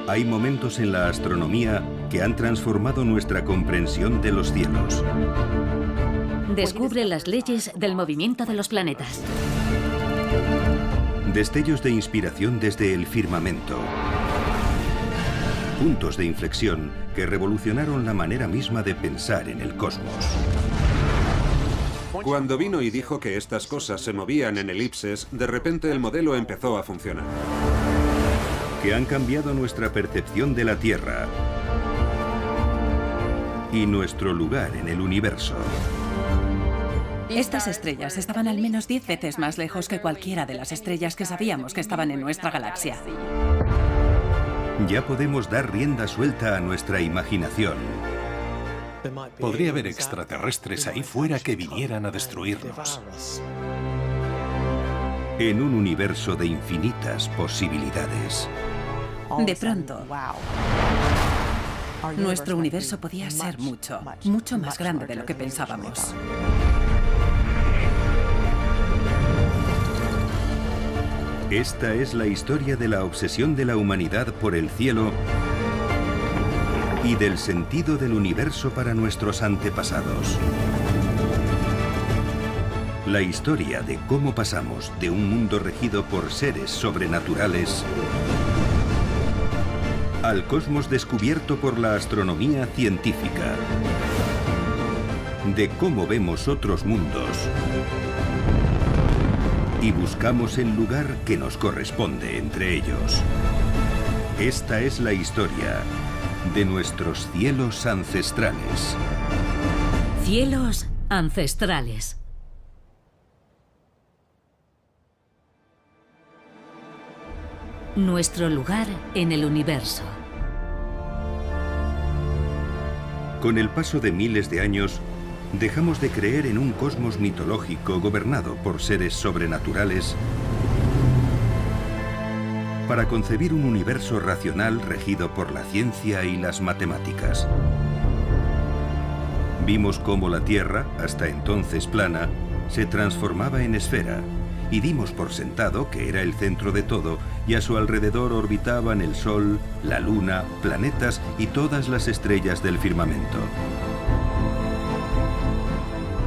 Hay momentos en la astronomía que han transformado nuestra comprensión de los cielos. Descubre las leyes del movimiento de los planetas. Destellos de inspiración desde el firmamento. Puntos de inflexión que revolucionaron la manera misma de pensar en el cosmos. Cuando vino y dijo que estas cosas se movían en elipses, de repente el modelo empezó a funcionar. Que han cambiado nuestra percepción de la Tierra y nuestro lugar en el universo. Estas estrellas estaban al menos 10 veces más lejos que cualquiera de las estrellas que sabíamos que estaban en nuestra galaxia. Ya podemos dar rienda suelta a nuestra imaginación. Podría haber extraterrestres ahí fuera que vinieran a destruirnos. En un universo de infinitas posibilidades. De pronto, nuestro universo podía ser mucho más grande de lo que pensábamos. Esta es la historia de la obsesión de la humanidad por el cielo y del sentido del universo para nuestros antepasados. La historia de cómo pasamos de un mundo regido por seres sobrenaturales al cosmos descubierto por la astronomía científica. De cómo vemos otros mundos y buscamos el lugar que nos corresponde entre ellos. Esta es la historia de nuestros cielos ancestrales. Cielos ancestrales. Nuestro lugar en el universo. Con el paso de miles de años, dejamos de creer en un cosmos mitológico gobernado por seres sobrenaturales para concebir un universo racional regido por la ciencia y las matemáticas. Vimos cómo la Tierra, hasta entonces plana, se transformaba en esfera y dimos por sentado que era el centro de todo y a su alrededor orbitaban el Sol, la Luna, planetas y todas las estrellas del firmamento.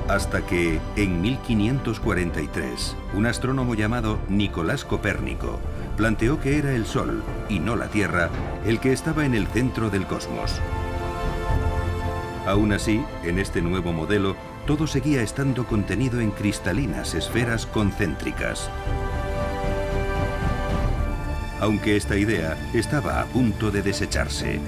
Hasta que, en 1543, un astrónomo llamado Nicolás Copérnico planteó que era el Sol, y no la Tierra, el que estaba en el centro del cosmos. Aún así, en este nuevo modelo, todo seguía estando contenido en cristalinas esferas concéntricas. Aunque esta idea estaba a punto de desecharse.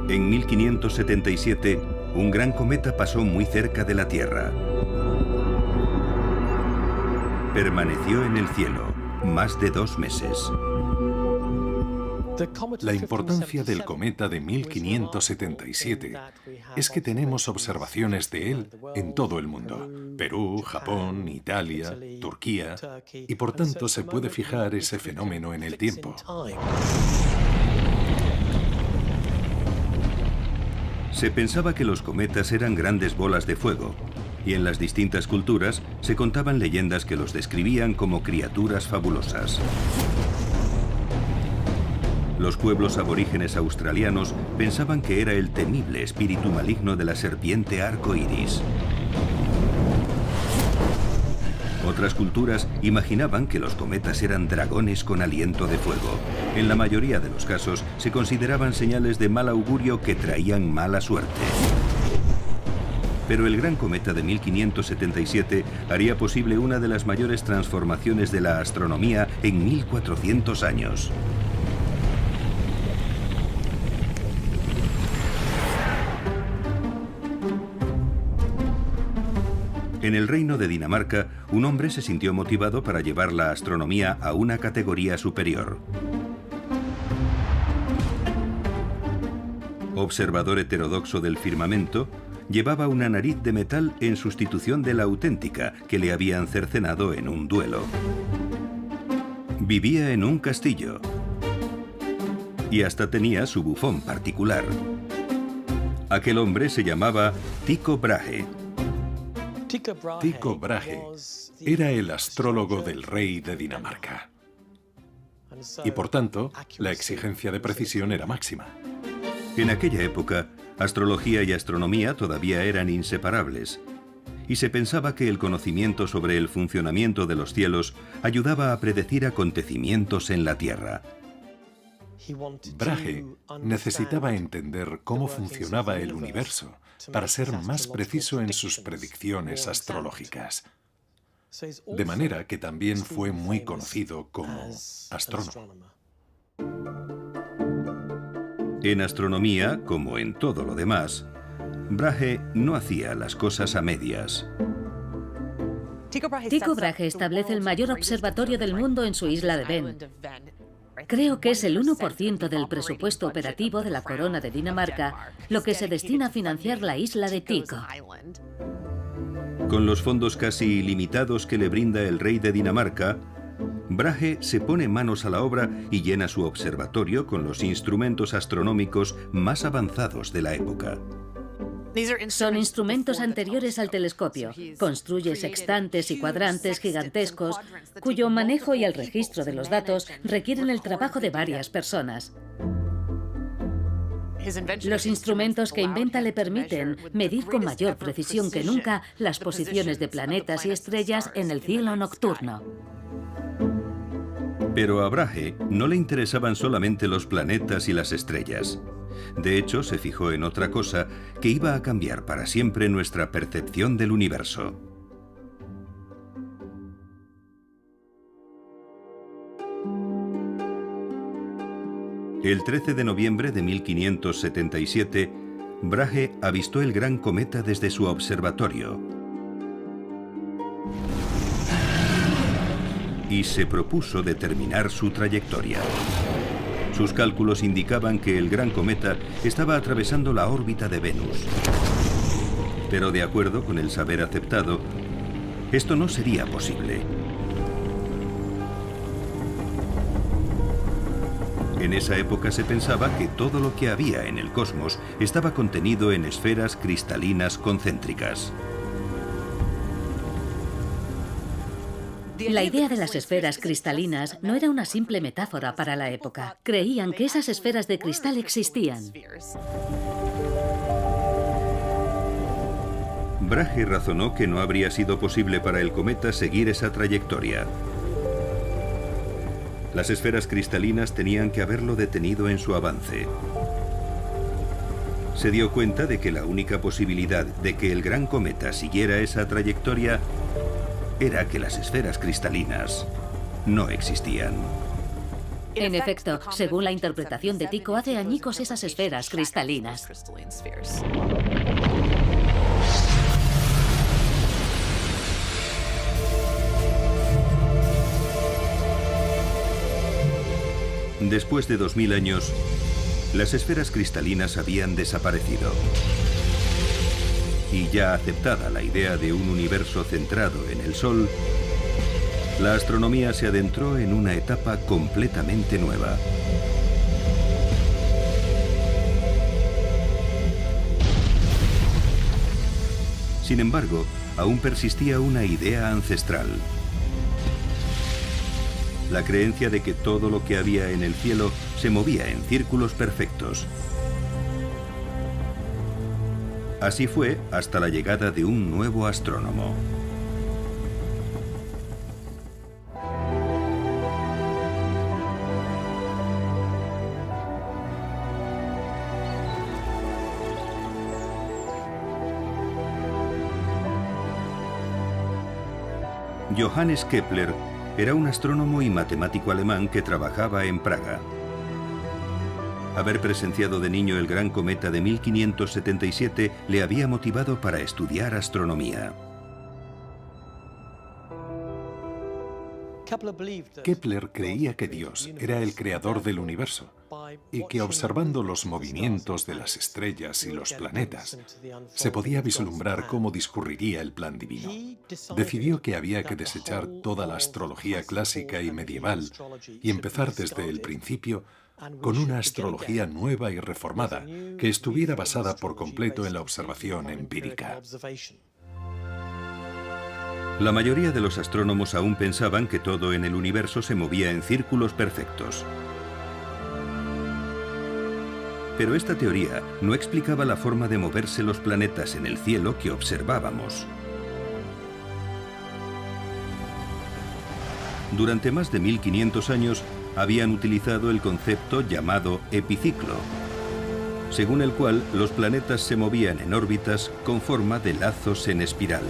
En 1577, un gran cometa pasó muy cerca de la Tierra. Permaneció en el cielo más de 2 meses. La importancia del cometa de 1577 es que tenemos observaciones de él en todo el mundo. Perú, Japón, Italia, Turquía, y por tanto se puede fijar ese fenómeno en el tiempo. Se pensaba que los cometas eran grandes bolas de fuego, y en las distintas culturas se contaban leyendas que los describían como criaturas fabulosas. Los pueblos aborígenes australianos pensaban que era el temible espíritu maligno de la serpiente arco iris. Otras culturas imaginaban que los cometas eran dragones con aliento de fuego. En la mayoría de los casos se consideraban señales de mal augurio que traían mala suerte. Pero el gran cometa de 1577 haría posible una de las mayores transformaciones de la astronomía en 1400 años. En el reino de Dinamarca, un hombre se sintió motivado para llevar la astronomía a una categoría superior. Observador heterodoxo del firmamento, llevaba una nariz de metal en sustitución de la auténtica que le habían cercenado en un duelo. Vivía en un castillo y hasta tenía su bufón particular. Aquel hombre se llamaba Tycho Brahe. Tycho Brahe era el astrólogo del rey de Dinamarca. Y por tanto, la exigencia de precisión era máxima. En aquella época, astrología y astronomía todavía eran inseparables, y se pensaba que el conocimiento sobre el funcionamiento de los cielos ayudaba a predecir acontecimientos en la Tierra. Brahe necesitaba entender cómo funcionaba el universo para ser más preciso en sus predicciones astrológicas. De manera que también fue muy conocido como astrónomo. En astronomía, como en todo lo demás, Brahe no hacía las cosas a medias. Tycho Brahe establece el mayor observatorio del mundo en su isla de Ven. Creo que es el 1% del presupuesto operativo de la corona de Dinamarca lo que se destina a financiar la isla de Tycho. Con los fondos casi ilimitados que le brinda el rey de Dinamarca, Brahe se pone manos a la obra y llena su observatorio con los instrumentos astronómicos más avanzados de la época. Son instrumentos anteriores al telescopio. Construye sextantes y cuadrantes gigantescos, cuyo manejo y el registro de los datos requieren el trabajo de varias personas. Los instrumentos que inventa le permiten medir con mayor precisión que nunca las posiciones de planetas y estrellas en el cielo nocturno. Pero a Brahe no le interesaban solamente los planetas y las estrellas. De hecho, se fijó en otra cosa que iba a cambiar para siempre nuestra percepción del universo. El 13 de noviembre de 1577, Brahe avistó el gran cometa desde su observatorio y se propuso determinar su trayectoria. Sus cálculos indicaban que el gran cometa estaba atravesando la órbita de Venus. Pero de acuerdo con el saber aceptado, esto no sería posible. En esa época se pensaba que todo lo que había en el cosmos estaba contenido en esferas cristalinas concéntricas. La idea de las esferas cristalinas no era una simple metáfora para la época. Creían que esas esferas de cristal existían. Brahe razonó que no habría sido posible para el cometa seguir esa trayectoria. Las esferas cristalinas tenían que haberlo detenido en su avance. Se dio cuenta de que la única posibilidad de que el gran cometa siguiera esa trayectoria era que las esferas cristalinas no existían. En efecto, según la interpretación de Tycho, hace añicos esas esferas cristalinas. Después de 2000 años, las esferas cristalinas habían desaparecido. Y ya aceptada la idea de un universo centrado en el Sol, la astronomía se adentró en una etapa completamente nueva. Sin embargo, aún persistía una idea ancestral. La creencia de que todo lo que había en el cielo se movía en círculos perfectos. Así fue hasta la llegada de un nuevo astrónomo. Johannes Kepler era un astrónomo y matemático alemán que trabajaba en Praga. Haber presenciado de niño el gran cometa de 1577 le había motivado para estudiar astronomía. Kepler creía que Dios era el creador del universo y que observando los movimientos de las estrellas y los planetas se podía vislumbrar cómo discurriría el plan divino. Decidió que había que desechar toda la astrología clásica y medieval y empezar desde el principio con una astrología nueva y reformada que estuviera basada por completo en la observación empírica. La mayoría de los astrónomos aún pensaban que todo en el universo se movía en círculos perfectos. Pero esta teoría no explicaba la forma de moverse los planetas en el cielo que observábamos. Durante más de 1500 años habían utilizado el concepto llamado epiciclo, según el cual los planetas se movían en órbitas con forma de lazos en espiral.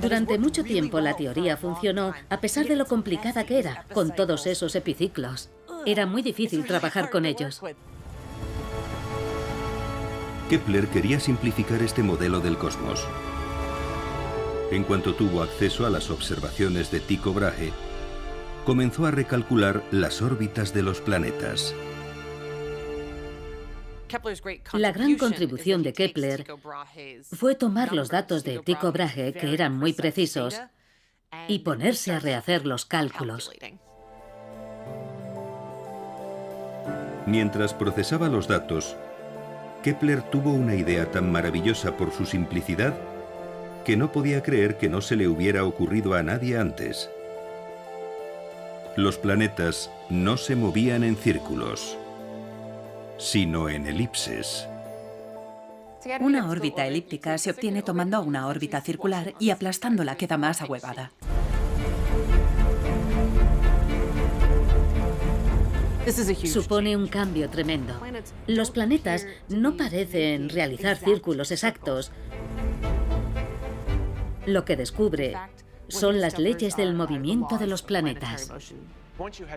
Durante mucho tiempo la teoría funcionó, a pesar de lo complicada que era, con todos esos epiciclos. Era muy difícil trabajar con ellos. Kepler quería simplificar este modelo del cosmos. En cuanto tuvo acceso a las observaciones de Tycho Brahe, comenzó a recalcular las órbitas de los planetas. La gran contribución de Kepler fue tomar los datos de Tycho Brahe, que eran muy precisos, y ponerse a rehacer los cálculos. Mientras procesaba los datos, Kepler tuvo una idea tan maravillosa por su simplicidad que no podía creer que no se le hubiera ocurrido a nadie antes. Los planetas no se movían en círculos, sino en elipses. Una órbita elíptica se obtiene tomando una órbita circular y aplastándola queda más ahuevada. Supone un cambio tremendo. Los planetas no parecen realizar círculos exactos. Lo que descubre son las leyes del movimiento de los planetas.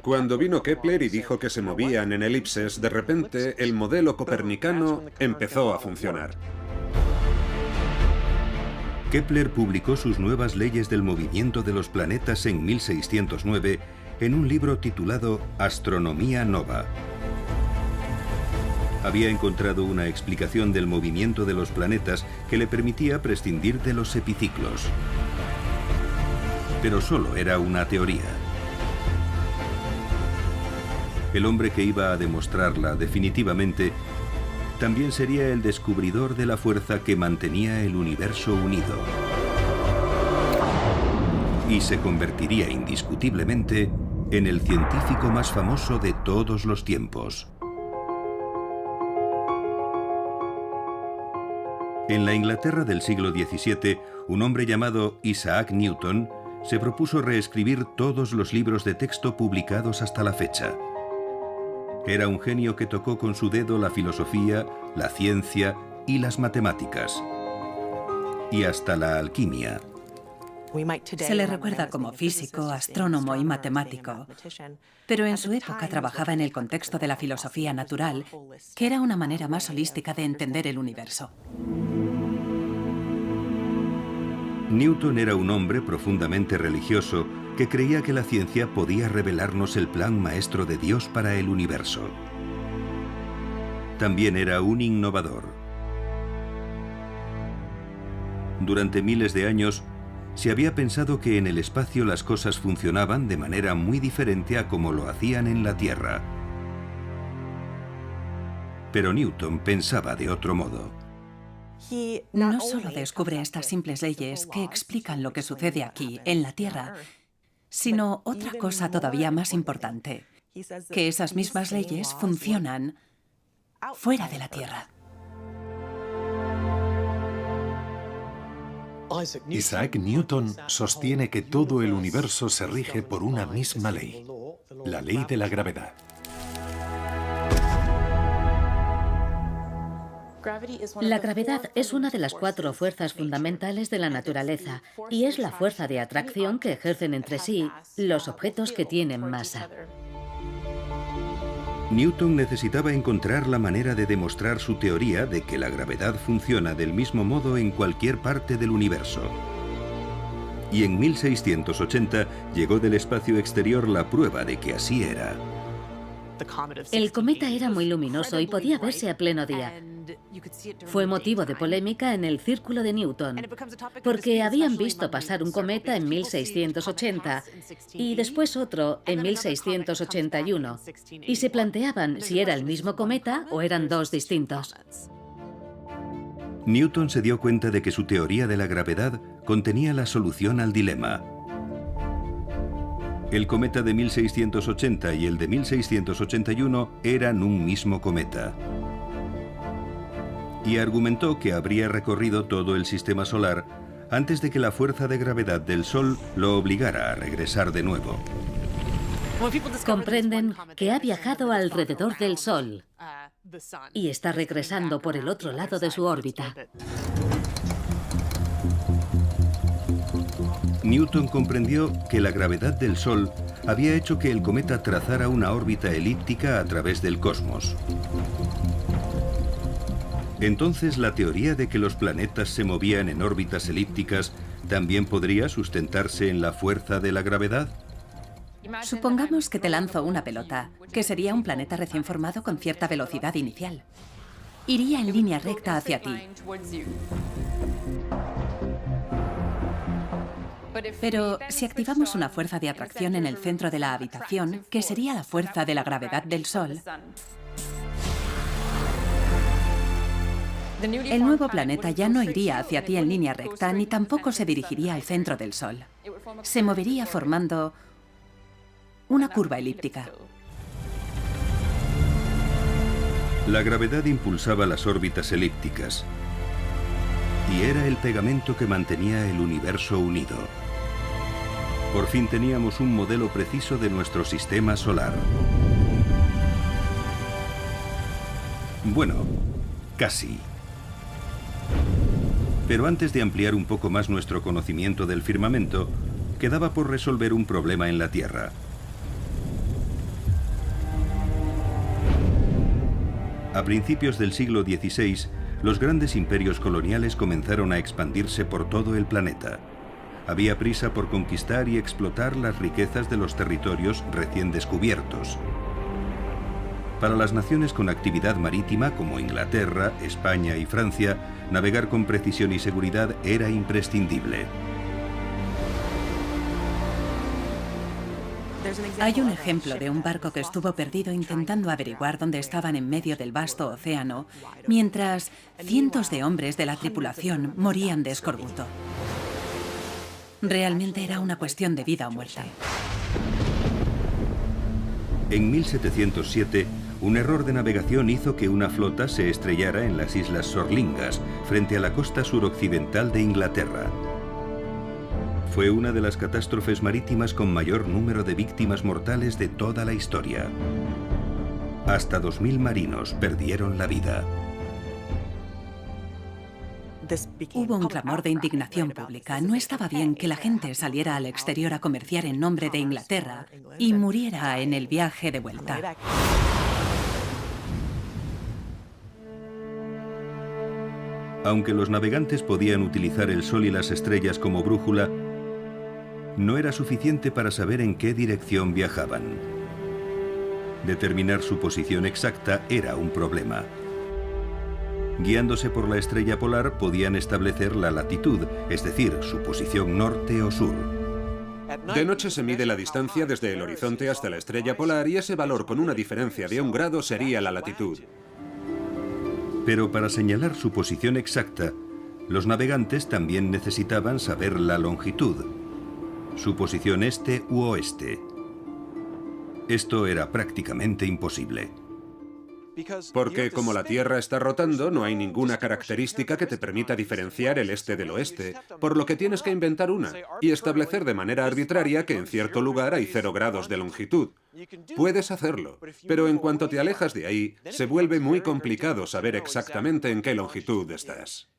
Cuando vino Kepler y dijo que se movían en elipses, de repente el modelo copernicano empezó a funcionar. Kepler publicó sus nuevas leyes del movimiento de los planetas en 1609 en un libro titulado Astronomía Nova. Había encontrado una explicación del movimiento de los planetas que le permitía prescindir de los epiciclos. Pero solo era una teoría. El hombre que iba a demostrarla definitivamente también sería el descubridor de la fuerza que mantenía el universo unido. Y se convertiría indiscutiblemente en el científico más famoso de todos los tiempos. En la Inglaterra del siglo XVII, un hombre llamado Isaac Newton se propuso reescribir todos los libros de texto publicados hasta la fecha. Era un genio que tocó con su dedo la filosofía, la ciencia y las matemáticas. Y hasta la alquimia. Se le recuerda como físico, astrónomo y matemático, pero en su época trabajaba en el contexto de la filosofía natural, que era una manera más holística de entender el universo. Newton era un hombre profundamente religioso que creía que la ciencia podía revelarnos el plan maestro de Dios para el universo. También era un innovador. Durante miles de años, se había pensado que en el espacio las cosas funcionaban de manera muy diferente a como lo hacían en la Tierra. Pero Newton pensaba de otro modo. No solo descubre estas simples leyes que explican lo que sucede aquí, en la Tierra, sino otra cosa todavía más importante, que esas mismas leyes funcionan fuera de la Tierra. Isaac Newton sostiene que todo el universo se rige por una misma ley, la ley de la gravedad. La gravedad es una de las 4 fuerzas fundamentales de la naturaleza y es la fuerza de atracción que ejercen entre sí los objetos que tienen masa. Newton necesitaba encontrar la manera de demostrar su teoría de que la gravedad funciona del mismo modo en cualquier parte del universo. Y en 1680 llegó del espacio exterior la prueba de que así era. El cometa era muy luminoso y podía verse a pleno día. Fue motivo de polémica en el círculo de Newton, porque habían visto pasar un cometa en 1680 y después otro en 1681, y se planteaban si era el mismo cometa o eran 2 distintos. Newton se dio cuenta de que su teoría de la gravedad contenía la solución al dilema. El cometa de 1680 y el de 1681 eran un mismo cometa. Y argumentó que habría recorrido todo el sistema solar antes de que la fuerza de gravedad del Sol lo obligara a regresar de nuevo. Comprenden que ha viajado alrededor del Sol y está regresando por el otro lado de su órbita. Newton comprendió que la gravedad del Sol había hecho que el cometa trazara una órbita elíptica a través del cosmos. Entonces, la teoría de que los planetas se movían en órbitas elípticas también podría sustentarse en la fuerza de la gravedad. Supongamos que te lanzo una pelota, que sería un planeta recién formado con cierta velocidad inicial. Iría en línea recta hacia ti. Pero si activamos una fuerza de atracción en el centro de la habitación, que sería la fuerza de la gravedad del Sol, el nuevo planeta ya no iría hacia ti en línea recta, ni tampoco se dirigiría al centro del Sol. Se movería formando una curva elíptica. La gravedad impulsaba las órbitas elípticas y era el pegamento que mantenía el universo unido. Por fin teníamos un modelo preciso de nuestro sistema solar. Bueno, casi. Pero antes de ampliar un poco más nuestro conocimiento del firmamento, quedaba por resolver un problema en la Tierra. A principios del siglo XVI, los grandes imperios coloniales comenzaron a expandirse por todo el planeta. Había prisa por conquistar y explotar las riquezas de los territorios recién descubiertos. Para las naciones con actividad marítima como Inglaterra, España y Francia, navegar con precisión y seguridad era imprescindible. Hay un ejemplo de un barco que estuvo perdido intentando averiguar dónde estaban en medio del vasto océano, mientras cientos de hombres de la tripulación morían de escorbuto. Realmente era una cuestión de vida o muerte. En 1707, un error de navegación hizo que una flota se estrellara en las Islas Sorlingas, frente a la costa suroccidental de Inglaterra. Fue una de las catástrofes marítimas con mayor número de víctimas mortales de toda la historia. Hasta 2000 marinos perdieron la vida. Hubo un clamor de indignación pública. No estaba bien que la gente saliera al exterior a comerciar en nombre de Inglaterra y muriera en el viaje de vuelta. Aunque los navegantes podían utilizar el sol y las estrellas como brújula, no era suficiente para saber en qué dirección viajaban. Determinar su posición exacta era un problema. Guiándose por la estrella polar podían establecer la latitud, es decir, su posición norte o sur. De noche se mide la distancia desde el horizonte hasta la estrella polar y ese valor con una diferencia de 1 grado sería la latitud. Pero para señalar su posición exacta, los navegantes también necesitaban saber la longitud, su posición este u oeste. Esto era prácticamente imposible. Porque como la Tierra está rotando, no hay ninguna característica que te permita diferenciar el este del oeste, por lo que tienes que inventar una y establecer de manera arbitraria que en cierto lugar hay 0 grados de longitud. Puedes hacerlo, pero en cuanto te alejas de ahí, se vuelve muy complicado saber exactamente en qué longitud estás.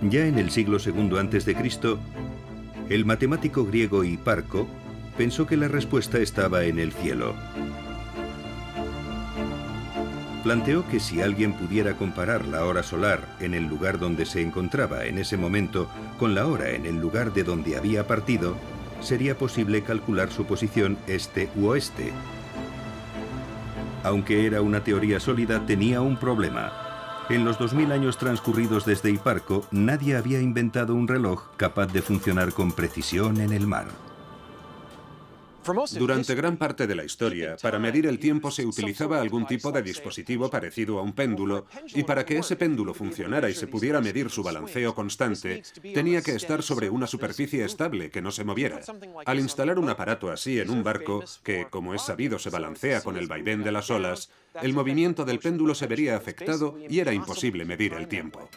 Ya en el siglo II a.C., el matemático griego Hiparco pensó que la respuesta estaba en el cielo. Planteó que si alguien pudiera comparar la hora solar en el lugar donde se encontraba en ese momento con la hora en el lugar de donde había partido, sería posible calcular su posición este u oeste. Aunque era una teoría sólida, tenía un problema. En los 2000 años transcurridos desde Hiparco, nadie había inventado un reloj capaz de funcionar con precisión en el mar. Durante gran parte de la historia, para medir el tiempo se utilizaba algún tipo de dispositivo parecido a un péndulo, y para que ese péndulo funcionara y se pudiera medir su balanceo constante, tenía que estar sobre una superficie estable que no se moviera. Al instalar un aparato así en un barco, que, como es sabido, se balancea con el vaivén de las olas, el movimiento del péndulo se vería afectado y era imposible medir el tiempo.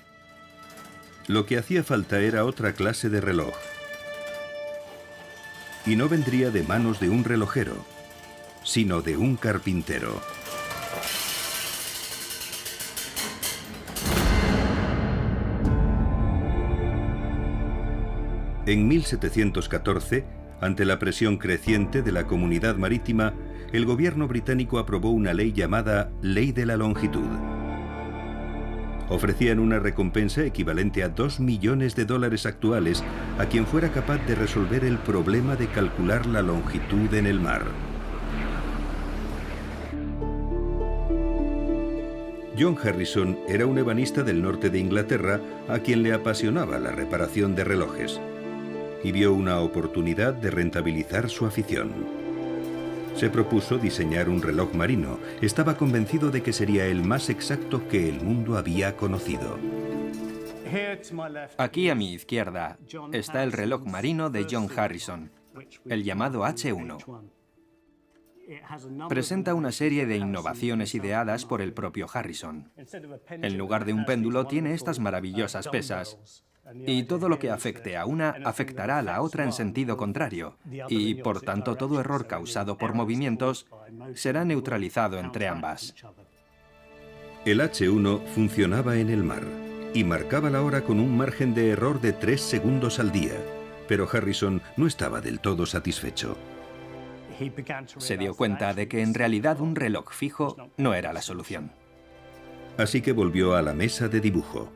Lo que hacía falta era otra clase de reloj. Y no vendría de manos de un relojero, sino de un carpintero. En 1714, ante la presión creciente de la comunidad marítima, el gobierno británico aprobó una ley llamada Ley de la Longitud. Ofrecían una recompensa equivalente a $2 millones actuales a quien fuera capaz de resolver el problema de calcular la longitud en el mar. John Harrison era un ebanista del norte de Inglaterra a quien le apasionaba la reparación de relojes y vio una oportunidad de rentabilizar su afición. Se propuso diseñar un reloj marino. Estaba convencido de que sería el más exacto que el mundo había conocido. Aquí a mi izquierda está el reloj marino de John Harrison, el llamado H1. Presenta una serie de innovaciones ideadas por el propio Harrison. En lugar de un péndulo tiene estas maravillosas pesas. Y todo lo que afecte a una afectará a la otra en sentido contrario, y por tanto todo error causado por movimientos será neutralizado entre ambas. El H1 funcionaba en el mar y marcaba la hora con un margen de error de 3 segundos al día, pero Harrison no estaba del todo satisfecho. Se dio cuenta de que en realidad un reloj fijo no era la solución. Así que volvió a la mesa de dibujo.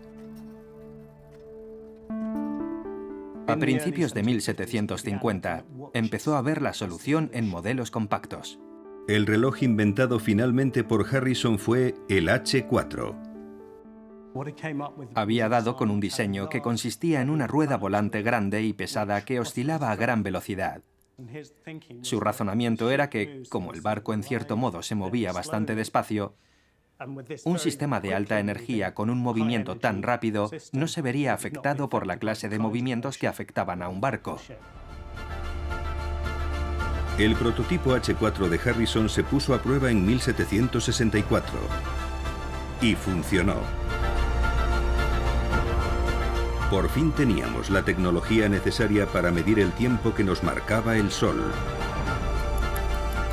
A principios de 1750, empezó a ver la solución en modelos compactos. El reloj inventado finalmente por Harrison fue el H4. Había dado con un diseño que consistía en una rueda volante grande y pesada que oscilaba a gran velocidad. Su razonamiento era que, como el barco en cierto modo se movía bastante despacio, un sistema de alta energía con un movimiento tan rápido no se vería afectado por la clase de movimientos que afectaban a un barco. El prototipo H4 de Harrison se puso a prueba en 1764 y funcionó. Por fin teníamos la tecnología necesaria para medir el tiempo que nos marcaba el sol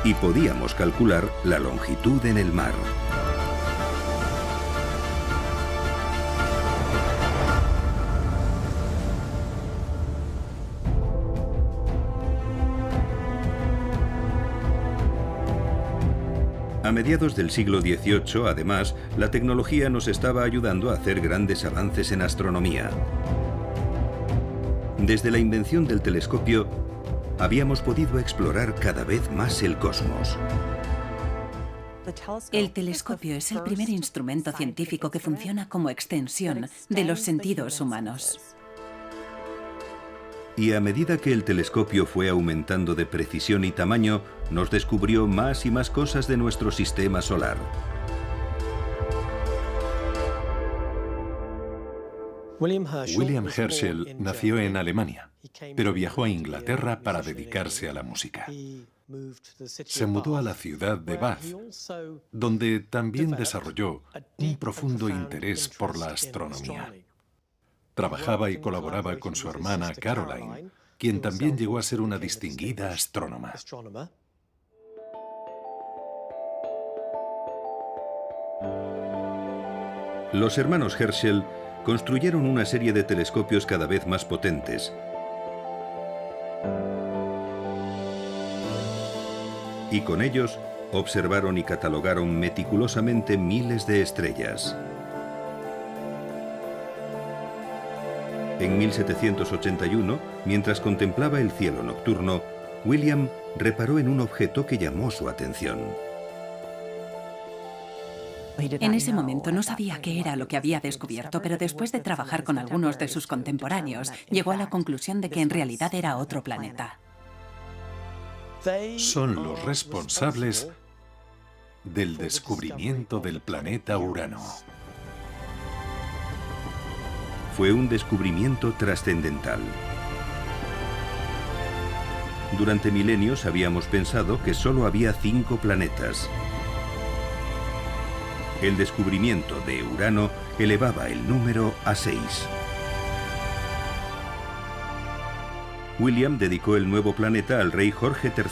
y podíamos calcular la longitud en el mar. A mediados del siglo XVIII, además, la tecnología nos estaba ayudando a hacer grandes avances en astronomía. Desde la invención del telescopio, habíamos podido explorar cada vez más el cosmos. El telescopio es el primer instrumento científico que funciona como extensión de los sentidos humanos. Y a medida que el telescopio fue aumentando de precisión y tamaño, nos descubrió más y más cosas de nuestro sistema solar. William Herschel nació en Alemania, pero viajó a Inglaterra para dedicarse a la música. Se mudó a la ciudad de Bath, donde también desarrolló un profundo interés por la astronomía. Trabajaba y colaboraba con su hermana Caroline, quien también llegó a ser una distinguida astrónoma. Los hermanos Herschel construyeron una serie de telescopios cada vez más potentes. Y con ellos observaron y catalogaron meticulosamente miles de estrellas. En 1781, mientras contemplaba el cielo nocturno, William reparó en un objeto que llamó su atención. En ese momento no sabía qué era lo que había descubierto, pero después de trabajar con algunos de sus contemporáneos, llegó a la conclusión de que en realidad era otro planeta. Son los responsables del descubrimiento del planeta Urano. Fue un descubrimiento trascendental. Durante milenios habíamos pensado que solo había 5 planetas. El descubrimiento de Urano elevaba el número a 6. William dedicó el nuevo planeta al rey Jorge III.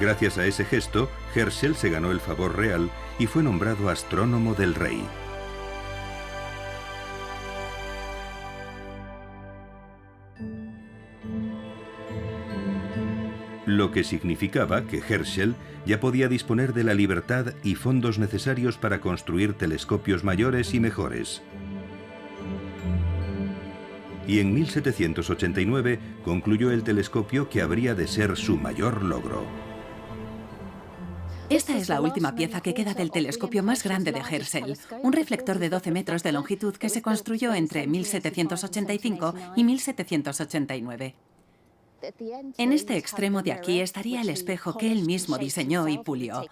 Gracias a ese gesto, Herschel se ganó el favor real y fue nombrado astrónomo del rey. Lo que significaba que Herschel ya podía disponer de la libertad y fondos necesarios para construir telescopios mayores y mejores. Y en 1789 concluyó el telescopio que habría de ser su mayor logro. Esta es la última pieza que queda del telescopio más grande de Herschel, un reflector de 12 metros de longitud que se construyó entre 1785 y 1789. En este extremo de aquí estaría el espejo que él mismo diseñó y pulió,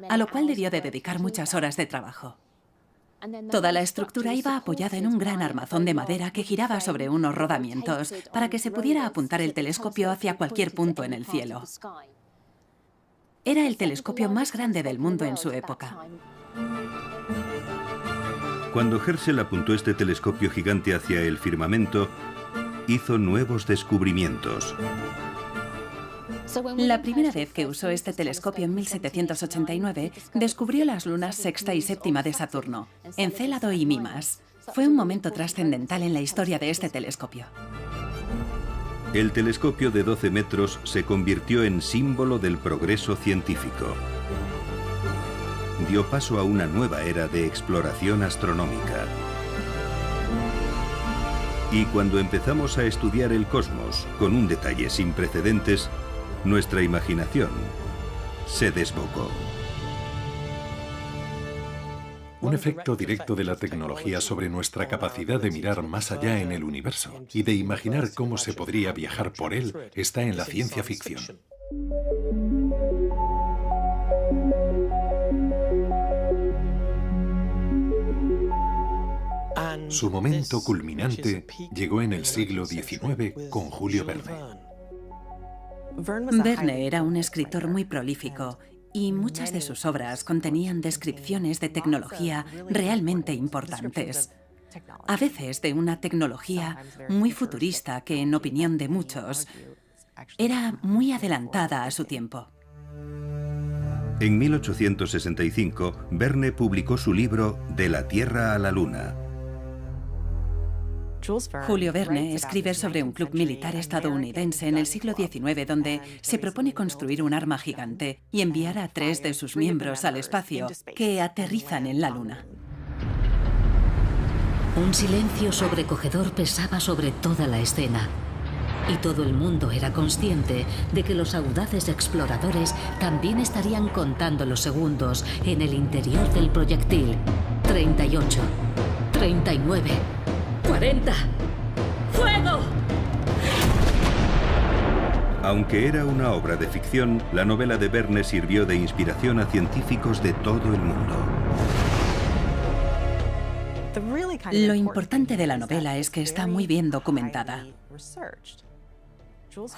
a lo cual debió de dedicar muchas horas de trabajo. Toda la estructura iba apoyada en un gran armazón de madera que giraba sobre unos rodamientos para que se pudiera apuntar el telescopio hacia cualquier punto en el cielo. Era el telescopio más grande del mundo en su época. Cuando Herschel apuntó este telescopio gigante hacia el firmamento, hizo nuevos descubrimientos. La primera vez que usó este telescopio en 1789, descubrió las lunas sexta y séptima de Saturno, Encélado y Mimas. Fue un momento trascendental en la historia de este telescopio. El telescopio de 12 metros se convirtió en símbolo del progreso científico. Dio paso a una nueva era de exploración astronómica. Y cuando empezamos a estudiar el cosmos con un detalle sin precedentes, nuestra imaginación se desbocó. Un efecto directo de la tecnología sobre nuestra capacidad de mirar más allá en el universo y de imaginar cómo se podría viajar por él está en la ciencia ficción. Su momento culminante llegó en el siglo XIX con Julio Verne. Verne era un escritor muy prolífico y muchas de sus obras contenían descripciones de tecnología realmente importantes. A veces de una tecnología muy futurista que, en opinión de muchos, era muy adelantada a su tiempo. En 1865, Verne publicó su libro De la Tierra a la Luna. Julio Verne escribe sobre un club militar estadounidense en el siglo XIX donde se propone construir un arma gigante y enviar a 3 de sus miembros al espacio, que aterrizan en la Luna. Un silencio sobrecogedor pesaba sobre toda la escena. Y todo el mundo era consciente de que los audaces exploradores también estarían contando los segundos en el interior del proyectil. 38, 39... 40. ¡Fuego! Aunque era una obra de ficción, la novela de Verne sirvió de inspiración a científicos de todo el mundo. Lo importante de la novela es que está muy bien documentada.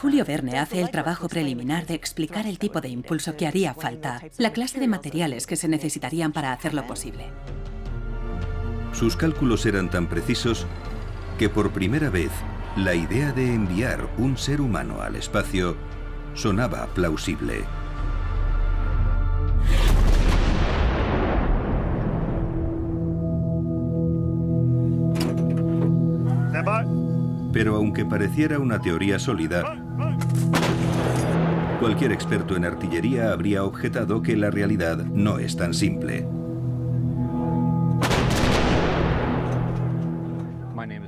Julio Verne hace el trabajo preliminar de explicar el tipo de impulso que haría falta, la clase de materiales que se necesitarían para hacerlo posible. Sus cálculos eran tan precisos que por primera vez la idea de enviar un ser humano al espacio sonaba plausible. Pero aunque pareciera una teoría sólida, cualquier experto en artillería habría objetado que la realidad no es tan simple.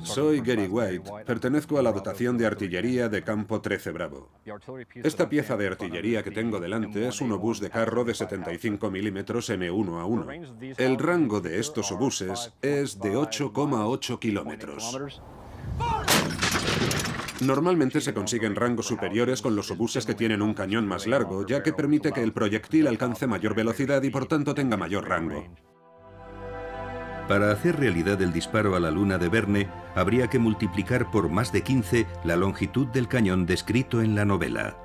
Soy Gary White, pertenezco a la dotación de artillería de Campo 13 Bravo. Esta pieza de artillería que tengo delante es un obús de carro de 75 milímetros M1A1. El rango de estos obuses es de 8,8 kilómetros. Normalmente se consiguen rangos superiores con los obuses que tienen un cañón más largo, ya que permite que el proyectil alcance mayor velocidad y por tanto tenga mayor rango. Para hacer realidad el disparo a la luna de Verne, habría que multiplicar por más de 15 la longitud del cañón descrito en la novela.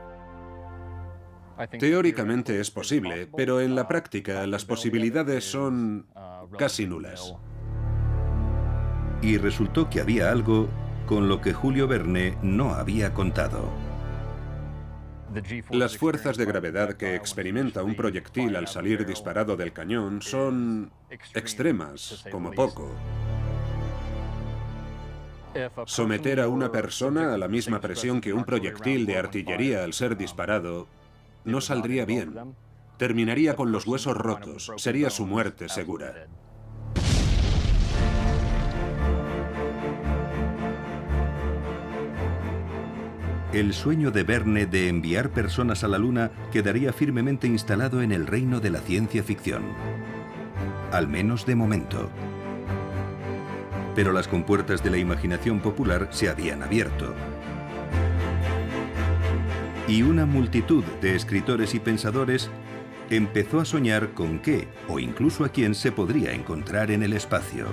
Teóricamente es posible, pero en la práctica las posibilidades son casi nulas. Y resultó que había algo con lo que Julio Verne no había contado. Las fuerzas de gravedad que experimenta un proyectil al salir disparado del cañón son extremas, como poco. Someter a una persona a la misma presión que un proyectil de artillería al ser disparado no saldría bien. Terminaría con los huesos rotos, sería su muerte segura. El sueño de Verne de enviar personas a la Luna quedaría firmemente instalado en el reino de la ciencia ficción. Al menos de momento. Pero las compuertas de la imaginación popular se habían abierto. Y una multitud de escritores y pensadores empezó a soñar con qué, o incluso a quién se podría encontrar en el espacio.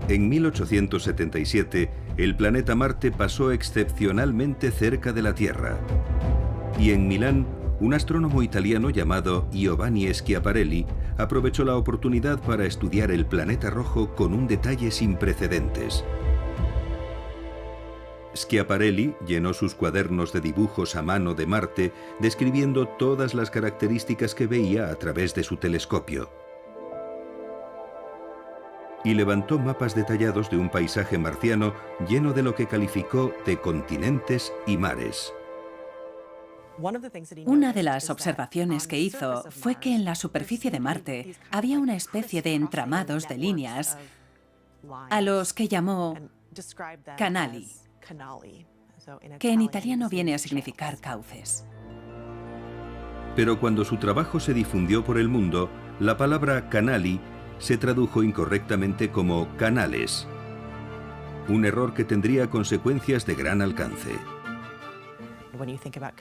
En 1877, el planeta Marte pasó excepcionalmente cerca de la Tierra. Y en Milán, un astrónomo italiano llamado Giovanni Schiaparelli aprovechó la oportunidad para estudiar el planeta rojo con un detalle sin precedentes. Schiaparelli llenó sus cuadernos de dibujos a mano de Marte, describiendo todas las características que veía a través de su telescopio. Y levantó mapas detallados de un paisaje marciano lleno de lo que calificó de continentes y mares. Una de las observaciones que hizo fue que en la superficie de Marte había una especie de entramados de líneas a los que llamó canali, que en italiano viene a significar cauces. Pero cuando su trabajo se difundió por el mundo, la palabra canali se tradujo incorrectamente como canales, un error que tendría consecuencias de gran alcance.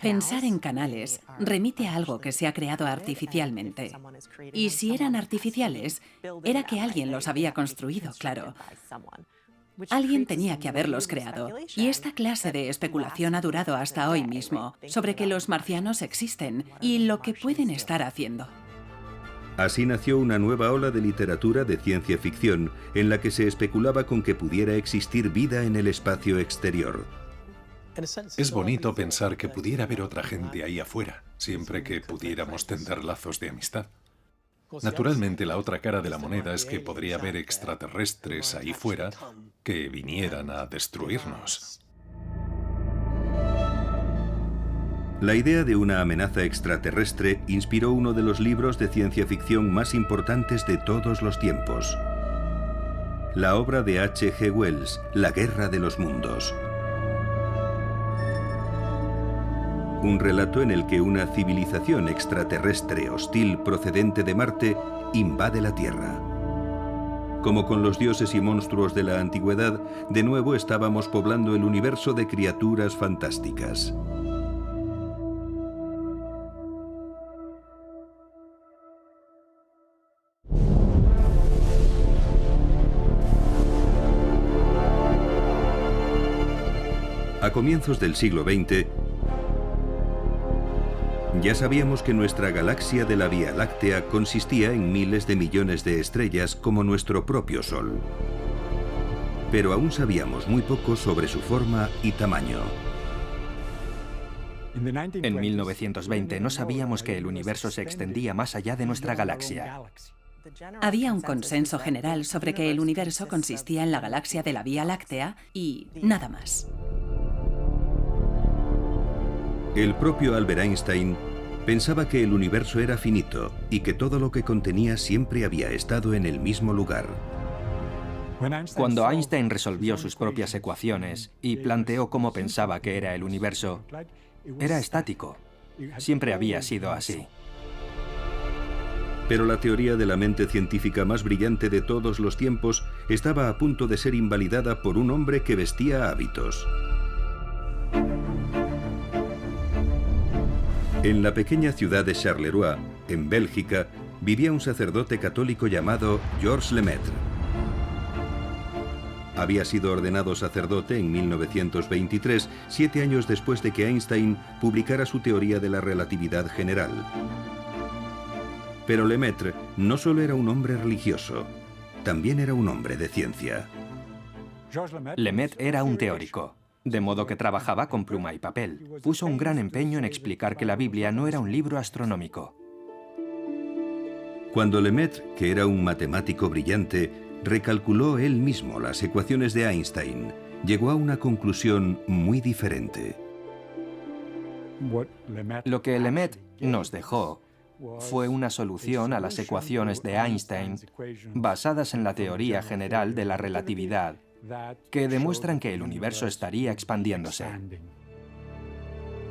Pensar en canales remite a algo que se ha creado artificialmente. Y si eran artificiales, era que alguien los había construido, claro. Alguien tenía que haberlos creado. Y esta clase de especulación ha durado hasta hoy mismo, sobre que los marcianos existen y lo que pueden estar haciendo. Así nació una nueva ola de literatura de ciencia ficción en la que se especulaba con que pudiera existir vida en el espacio exterior. Es bonito pensar que pudiera haber otra gente ahí afuera, siempre que pudiéramos tender lazos de amistad. Naturalmente, la otra cara de la moneda es que podría haber extraterrestres ahí fuera que vinieran a destruirnos. La idea de una amenaza extraterrestre inspiró uno de los libros de ciencia ficción más importantes de todos los tiempos. La obra de H.G. Wells, La Guerra de los Mundos. Un relato en el que una civilización extraterrestre hostil procedente de Marte invade la Tierra. Como con los dioses y monstruos de la antigüedad, de nuevo estábamos poblando el universo de criaturas fantásticas. A comienzos del siglo XX, ya sabíamos que nuestra galaxia de la Vía Láctea consistía en miles de millones de estrellas como nuestro propio Sol. Pero aún sabíamos muy poco sobre su forma y tamaño. En 1920 no sabíamos que el universo se extendía más allá de nuestra galaxia. Había un consenso general sobre que el universo consistía en la galaxia de la Vía Láctea y nada más. El propio Albert Einstein pensaba que el universo era finito y que todo lo que contenía siempre había estado en el mismo lugar. Cuando Einstein resolvió sus propias ecuaciones y planteó cómo pensaba que era el universo, era estático. Siempre había sido así. Pero la teoría de la mente científica más brillante de todos los tiempos estaba a punto de ser invalidada por un hombre que vestía hábitos. En la pequeña ciudad de Charleroi, en Bélgica, vivía un sacerdote católico llamado Georges Lemaitre. Había sido ordenado sacerdote en 1923, 7 años después de que Einstein publicara su teoría de la relatividad general. Pero Lemaitre no solo era un hombre religioso, también era un hombre de ciencia. Lemaitre era un teórico, de modo que trabajaba con pluma y papel. Puso un gran empeño en explicar que la Biblia no era un libro astronómico. Cuando Lemaitre, que era un matemático brillante, recalculó él mismo las ecuaciones de Einstein, llegó a una conclusión muy diferente. Lo que Lemaitre nos dejó fue una solución a las ecuaciones de Einstein basadas en la teoría general de la relatividad, que demuestran que el universo estaría expandiéndose.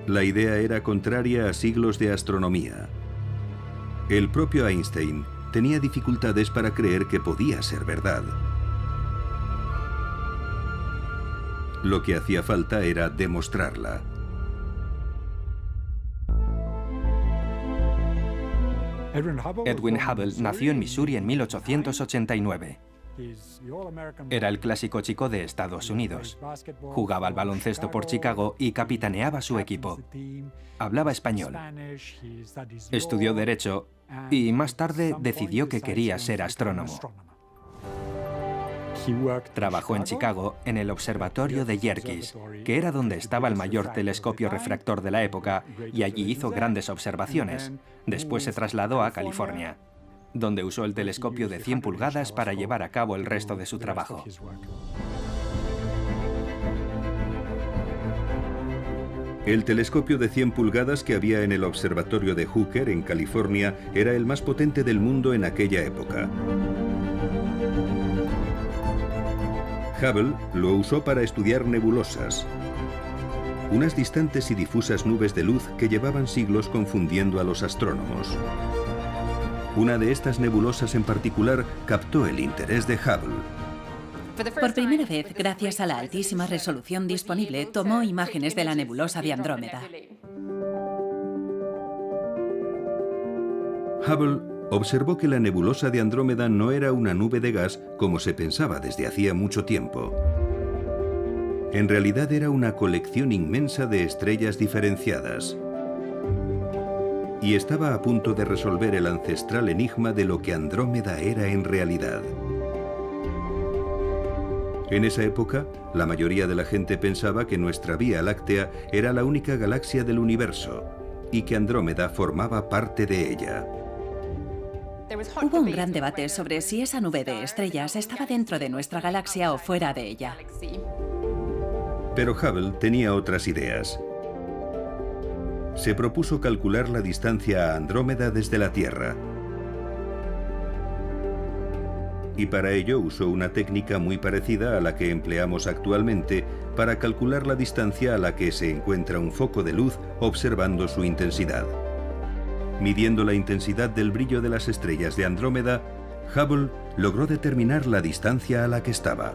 La idea era contraria a siglos de astronomía. El propio Einstein tenía dificultades para creer que podía ser verdad. Lo que hacía falta era demostrarla. Edwin Hubble nació en Missouri en 1889. Era el clásico chico de Estados Unidos. Jugaba al baloncesto por Chicago y capitaneaba su equipo. Hablaba español. Estudió Derecho y más tarde decidió que quería ser astrónomo. Trabajó en Chicago en el observatorio de Yerkes, que era donde estaba el mayor telescopio refractor de la época, y allí hizo grandes observaciones. Después se trasladó a California, donde usó el telescopio de 100 pulgadas para llevar a cabo el resto de su trabajo. El telescopio de 100 pulgadas que había en el observatorio de Hooker, en California, era el más potente del mundo en aquella época. Hubble lo usó para estudiar nebulosas, unas distantes y difusas nubes de luz que llevaban siglos confundiendo a los astrónomos. Una de estas nebulosas en particular captó el interés de Hubble. Por primera vez, gracias a la altísima resolución disponible, tomó imágenes de la nebulosa de Andrómeda. Hubble observó que la nebulosa de Andrómeda no era una nube de gas como se pensaba desde hacía mucho tiempo. En realidad era una colección inmensa de estrellas diferenciadas. Y estaba a punto de resolver el ancestral enigma de lo que Andrómeda era en realidad. En esa época, la mayoría de la gente pensaba que nuestra Vía Láctea era la única galaxia del universo y que Andrómeda formaba parte de ella. Hubo un gran debate sobre si esa nube de estrellas estaba dentro de nuestra galaxia o fuera de ella. Pero Hubble tenía otras ideas. Se propuso calcular la distancia a Andrómeda desde la Tierra. Y para ello usó una técnica muy parecida a la que empleamos actualmente para calcular la distancia a la que se encuentra un foco de luz observando su intensidad. Midiendo la intensidad del brillo de las estrellas de Andrómeda, Hubble logró determinar la distancia a la que estaba.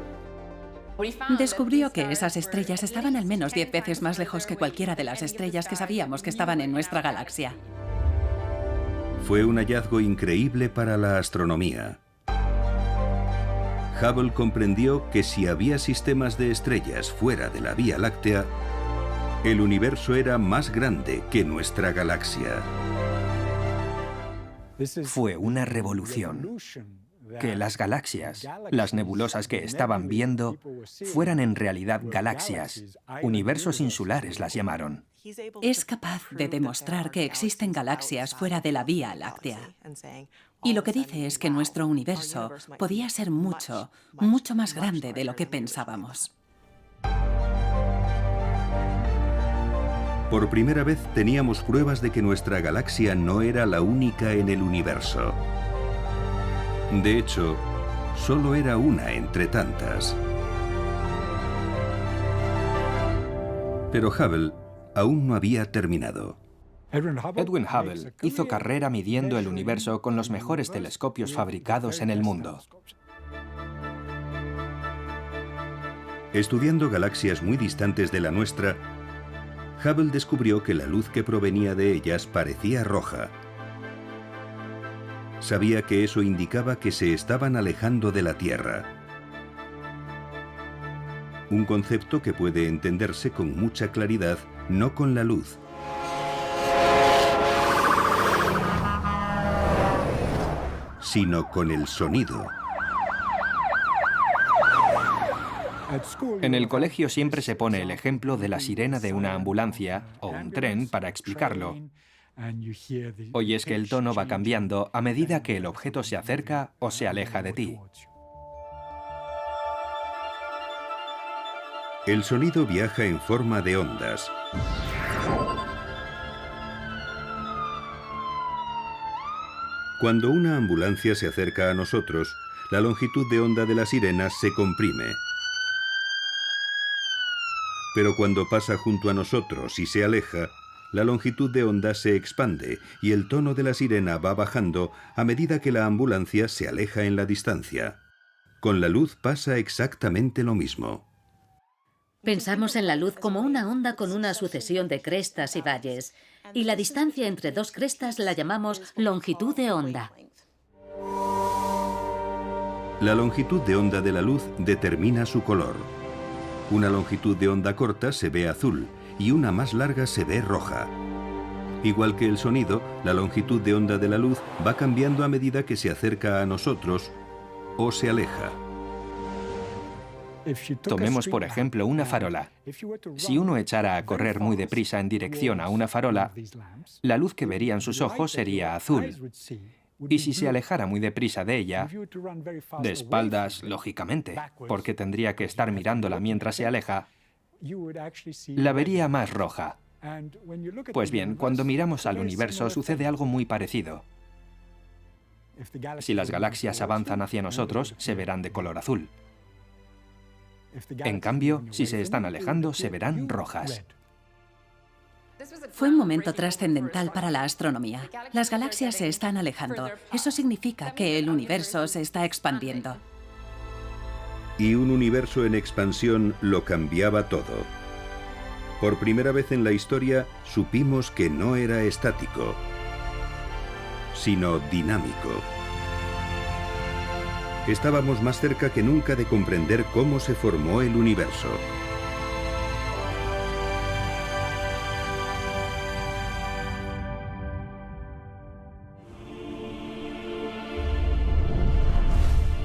Descubrió que esas estrellas estaban al menos 10 veces más lejos que cualquiera de las estrellas que sabíamos que estaban en nuestra galaxia. Fue un hallazgo increíble para la astronomía. Hubble comprendió que si había sistemas de estrellas fuera de la Vía Láctea, el universo era más grande que nuestra galaxia. Fue una revolución. Que las galaxias, las nebulosas que estaban viendo, fueran en realidad galaxias. Universos insulares las llamaron. Es capaz de demostrar que existen galaxias fuera de la Vía Láctea. Y lo que dice es que nuestro universo podía ser mucho, mucho más grande de lo que pensábamos. Por primera vez teníamos pruebas de que nuestra galaxia no era la única en el universo. De hecho, solo era una entre tantas. Pero Hubble aún no había terminado. Edwin Hubble hizo carrera midiendo el universo con los mejores telescopios fabricados en el mundo. Estudiando galaxias muy distantes de la nuestra, Hubble descubrió que la luz que provenía de ellas parecía roja. Sabía que eso indicaba que se estaban alejando de la Tierra. Un concepto que puede entenderse con mucha claridad, no con la luz, sino con el sonido. En el colegio siempre se pone el ejemplo de la sirena de una ambulancia o un tren para explicarlo. Oyes que el tono va cambiando a medida que el objeto se acerca o se aleja de ti. El sonido viaja en forma de ondas. Cuando una ambulancia se acerca a nosotros, la longitud de onda de la sirena se comprime. Pero cuando pasa junto a nosotros y se aleja, la longitud de onda se expande y el tono de la sirena va bajando a medida que la ambulancia se aleja en la distancia. Con la luz pasa exactamente lo mismo. Pensamos en la luz como una onda con una sucesión de crestas y valles, y la distancia entre dos crestas la llamamos longitud de onda. La longitud de onda de la luz determina su color. Una longitud de onda corta se ve azul y una más larga se ve roja. Igual que el sonido, la longitud de onda de la luz va cambiando a medida que se acerca a nosotros o se aleja. Tomemos, por ejemplo, una farola. Si uno echara a correr muy deprisa en dirección a una farola, la luz que verían sus ojos sería azul. Y si se alejara muy deprisa de ella, de espaldas, lógicamente, porque tendría que estar mirándola mientras se aleja, la vería más roja. Pues bien, cuando miramos al universo sucede algo muy parecido. Si las galaxias avanzan hacia nosotros, se verán de color azul. En cambio, si se están alejando, se verán rojas. Fue un momento trascendental para la astronomía. Las galaxias se están alejando. Eso significa que el universo se está expandiendo. Y un universo en expansión lo cambiaba todo. Por primera vez en la historia supimos que no era estático, sino dinámico. Estábamos más cerca que nunca de comprender cómo se formó el universo.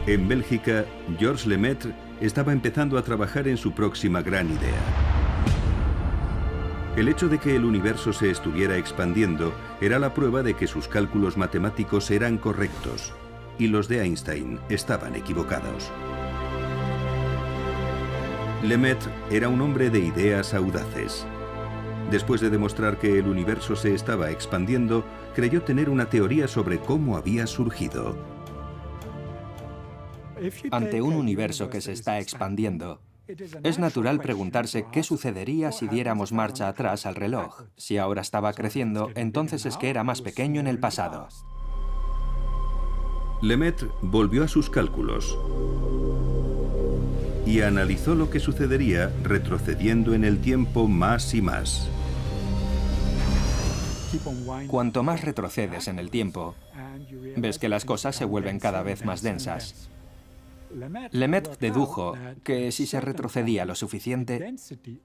En Bélgica, Georges Lemaître estaba empezando a trabajar en su próxima gran idea. El hecho de que el universo se estuviera expandiendo era la prueba de que sus cálculos matemáticos eran correctos y los de Einstein estaban equivocados. Lemaître era un hombre de ideas audaces. Después de demostrar que el universo se estaba expandiendo, creyó tener una teoría sobre cómo había surgido. Ante un universo que se está expandiendo, es natural preguntarse qué sucedería si diéramos marcha atrás al reloj. Si ahora estaba creciendo, entonces es que era más pequeño en el pasado. Lemaître volvió a sus cálculos y analizó lo que sucedería retrocediendo en el tiempo más y más. Cuanto más retrocedes en el tiempo, ves que las cosas se vuelven cada vez más densas. Lemaître dedujo que si se retrocedía lo suficiente,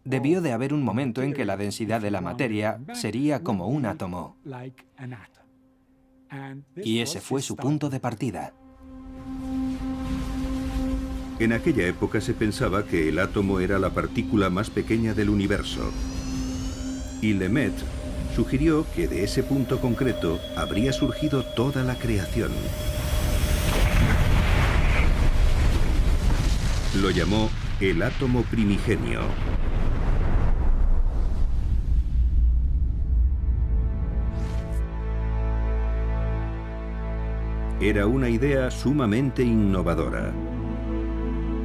debió de haber un momento en que la densidad de la materia sería como un átomo. Y ese fue su punto de partida. En aquella época se pensaba que el átomo era la partícula más pequeña del universo. Y Lemaître sugirió que de ese punto concreto habría surgido toda la creación. Lo llamó el átomo primigenio. Era una idea sumamente innovadora.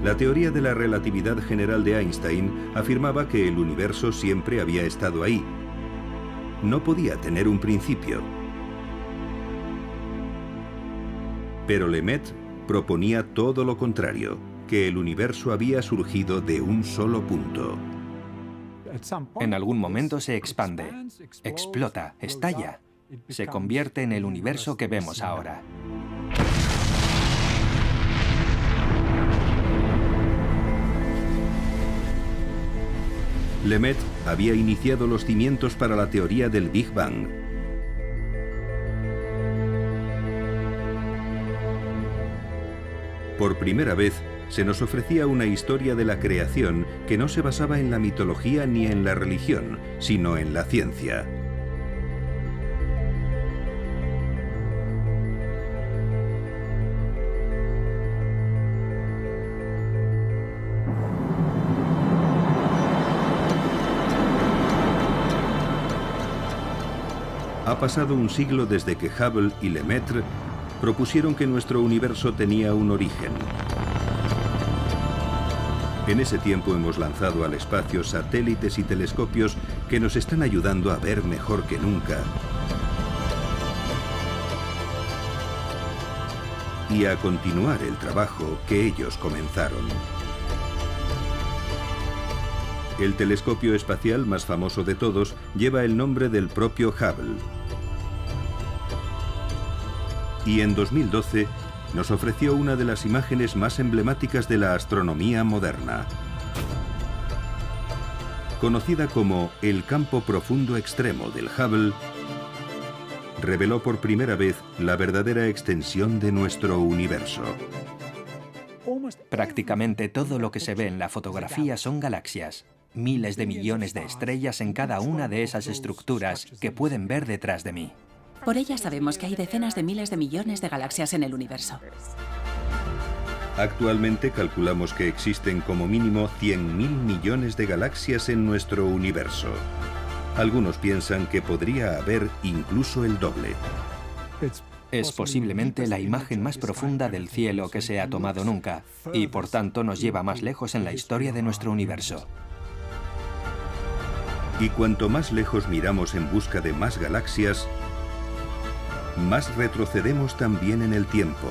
La teoría de la relatividad general de Einstein afirmaba que el universo siempre había estado ahí. no podía tener un principio. Pero Lemaitre proponía todo lo contrario, que el universo había surgido de un solo punto. En algún momento se expande, explota, estalla. Se convierte en el universo que vemos ahora. Lemaitre había iniciado los cimientos para la teoría del Big Bang. Por primera vez, se nos ofrecía una historia de la creación que no se basaba en la mitología ni en la religión, sino en la ciencia. Ha pasado un siglo desde que Hubble y Lemaitre propusieron que nuestro universo tenía un origen. En ese tiempo hemos lanzado al espacio satélites y telescopios que nos están ayudando a ver mejor que nunca y a continuar el trabajo que ellos comenzaron. El telescopio espacial más famoso de todos lleva el nombre del propio Hubble. Y en 2012 nos ofreció una de las imágenes más emblemáticas de la astronomía moderna. Conocida como el campo profundo extremo del Hubble, reveló por primera vez la verdadera extensión de nuestro universo. Prácticamente todo lo que se ve en la fotografía son galaxias. Miles de millones de estrellas en cada una de esas estructuras que pueden ver detrás de mí. Por ella sabemos que hay decenas de miles de millones de galaxias en el universo. Actualmente calculamos que existen como mínimo 100.000 millones de galaxias en nuestro universo. Algunos piensan que podría haber incluso el doble. Es posiblemente la imagen más profunda del cielo que se ha tomado nunca, y por tanto nos lleva más lejos en la historia de nuestro universo. Y cuanto más lejos miramos en busca de más galaxias, más retrocedemos también en el tiempo,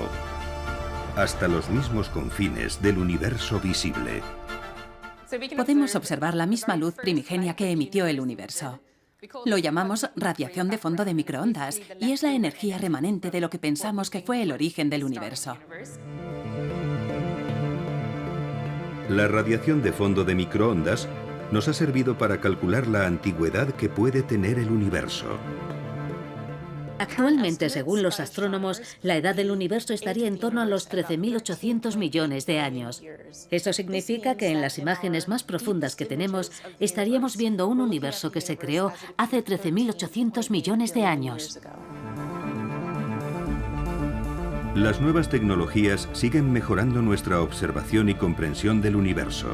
hasta los mismos confines del universo visible. Podemos observar la misma luz primigenia que emitió el universo. Lo llamamos radiación de fondo de microondas y es la energía remanente de lo que pensamos que fue el origen del universo. La radiación de fondo de microondas nos ha servido para calcular la antigüedad que puede tener el universo. Actualmente, según los astrónomos, la edad del universo estaría en torno a los 13.800 millones de años. Eso significa que en las imágenes más profundas que tenemos, estaríamos viendo un universo que se creó hace 13.800 millones de años. Las nuevas tecnologías siguen mejorando nuestra observación y comprensión del universo.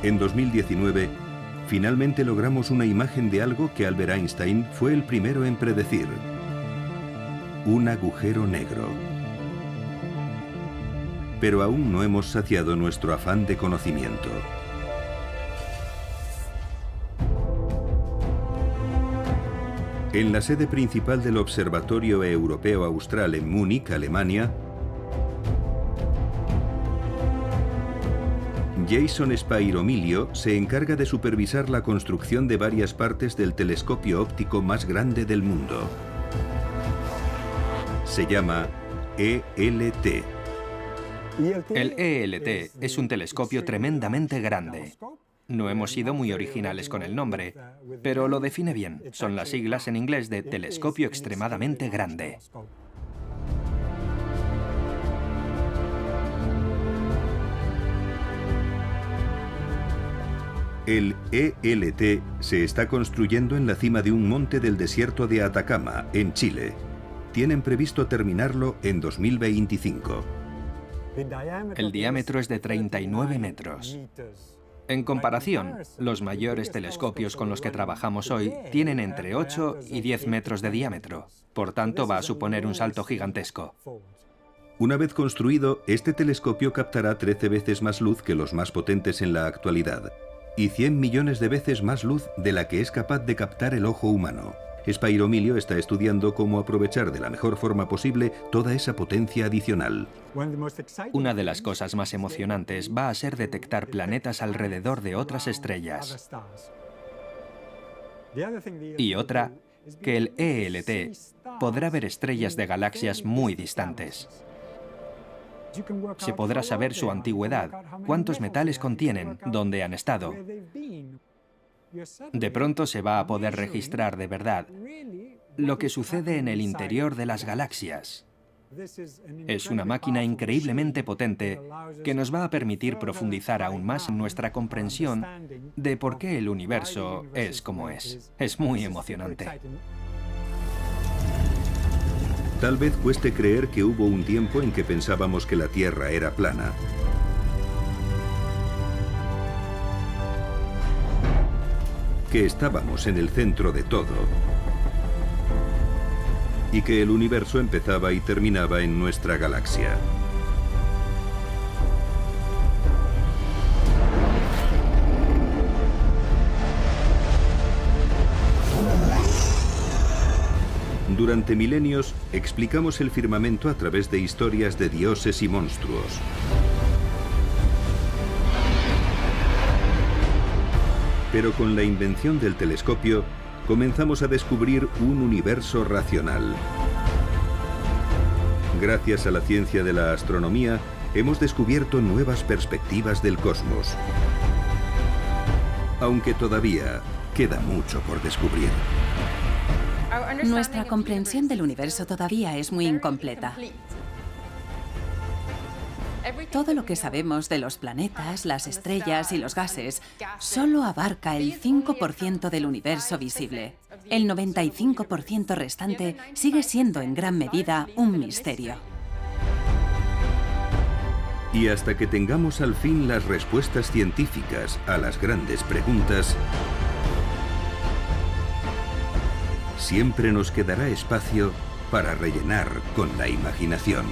En 2019, finalmente logramos una imagen de algo que Albert Einstein fue el primero en predecir: un agujero negro. Pero aún no hemos saciado nuestro afán de conocimiento. En la sede principal del Observatorio Europeo Austral en Múnich, Alemania, Jason Spairomilio se encarga de supervisar la construcción de varias partes del telescopio óptico más grande del mundo. Se llama ELT. El ELT es un telescopio tremendamente grande. No hemos sido muy originales con el nombre, pero lo define bien. Son las siglas en inglés de telescopio extremadamente grande. El ELT se está construyendo en la cima de un monte del desierto de Atacama, en Chile. Tienen previsto terminarlo en 2025. El diámetro es de 39 metros. En comparación, los mayores telescopios con los que trabajamos hoy tienen entre 8 y 10 metros de diámetro. Por tanto, va a suponer un salto gigantesco. Una vez construido, este telescopio captará 13 veces más luz que los más potentes en la actualidad. y 100 millones de veces más luz de la que es capaz de captar el ojo humano. Spyro Milio está estudiando cómo aprovechar de la mejor forma posible toda esa potencia adicional. Una de las cosas más emocionantes va a ser detectar planetas alrededor de otras estrellas. Y otra, que el ELT podrá ver estrellas de galaxias muy distantes. Se podrá saber su antigüedad, cuántos metales contienen, dónde han estado. De pronto se va a poder registrar de verdad lo que sucede en el interior de las galaxias. Es una máquina increíblemente potente que nos va a permitir profundizar aún más en nuestra comprensión de por qué el universo es como es. Es muy emocionante. Tal vez cueste creer que hubo un tiempo en que pensábamos que la Tierra era plana. Que estábamos en el centro de todo. Y que el universo empezaba y terminaba en nuestra galaxia. Durante milenios explicamos el firmamento a través de historias de dioses y monstruos. Pero con la invención del telescopio, comenzamos a descubrir un universo racional. Gracias a la ciencia de la astronomía, hemos descubierto nuevas perspectivas del cosmos. Aunque todavía queda mucho por descubrir. Nuestra comprensión del universo todavía es muy incompleta. Todo lo que sabemos de los planetas, las estrellas y los gases solo abarca el 5% del universo visible. El 95% restante sigue siendo en gran medida un misterio. Y hasta que tengamos al fin las respuestas científicas a las grandes preguntas, siempre nos quedará espacio para rellenar con la imaginación.